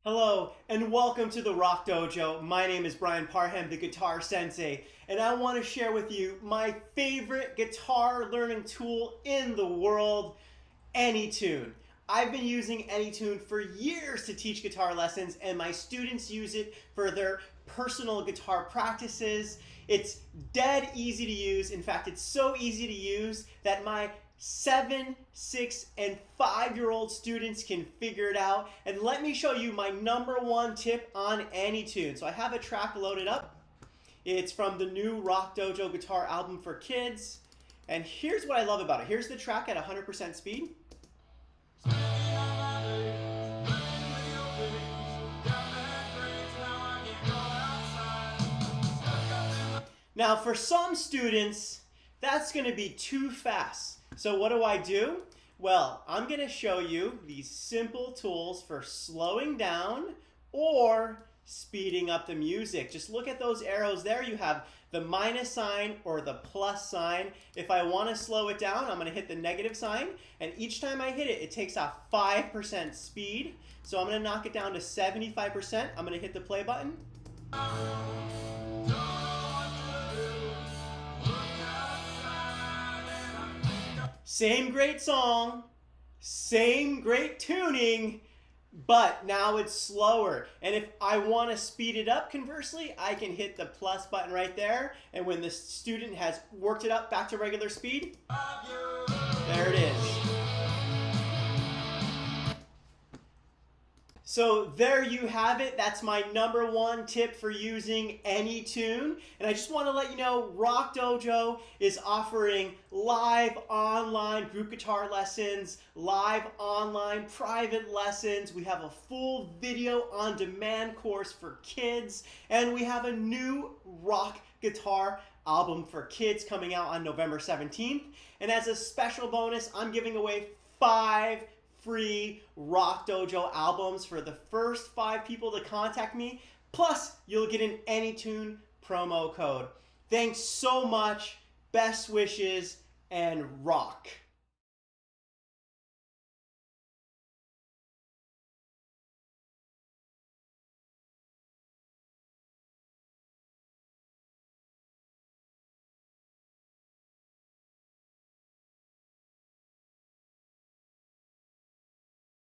Hello and welcome to the Rock Dojo. My name is Brian Parham, the Guitar Sensei, and I want to share with you my favorite guitar learning tool in the world, Anytune. I've been using Anytune for years to teach guitar lessons, and my students use it for their personal guitar practices. It's dead easy to use. In fact, it's so easy to use that my 7, 6, and 5-year-old students can figure it out. And let me show you my #1 tip on Anytune. So I have a track loaded up. It's from the new Rock Dojo guitar album for kids. And here's what I love about it. Here's the track at 100% speed. Now for some students, that's going to be too fast. So what do? Well, I'm going to show you these simple tools for slowing down or speeding up the music. Just look at those arrows there. You have the minus sign or the plus sign. If I want to slow it down, I'm going to hit the negative sign. And each time I hit it, it takes off 5% speed. So I'm going to knock it down to 75%. I'm going to hit the play button. Same great song, same great tuning, but now it's slower. And if I want to speed it up, conversely, I can hit the plus button right there. And when the student has worked it up back to regular speed, there it is. So there you have it. That's my #1 tip for using Anytune. And I just want to let you know, Rock Dojo is offering live online group guitar lessons, live online private lessons. We have a full video on demand course for kids, and we have a new rock guitar album for kids coming out on November 17th. And as a special bonus, I'm giving away 5 free Rock Dojo albums for the first 5 people to contact me. Plus, you'll get an Anytune promo code. Thanks so much. Best wishes and rock.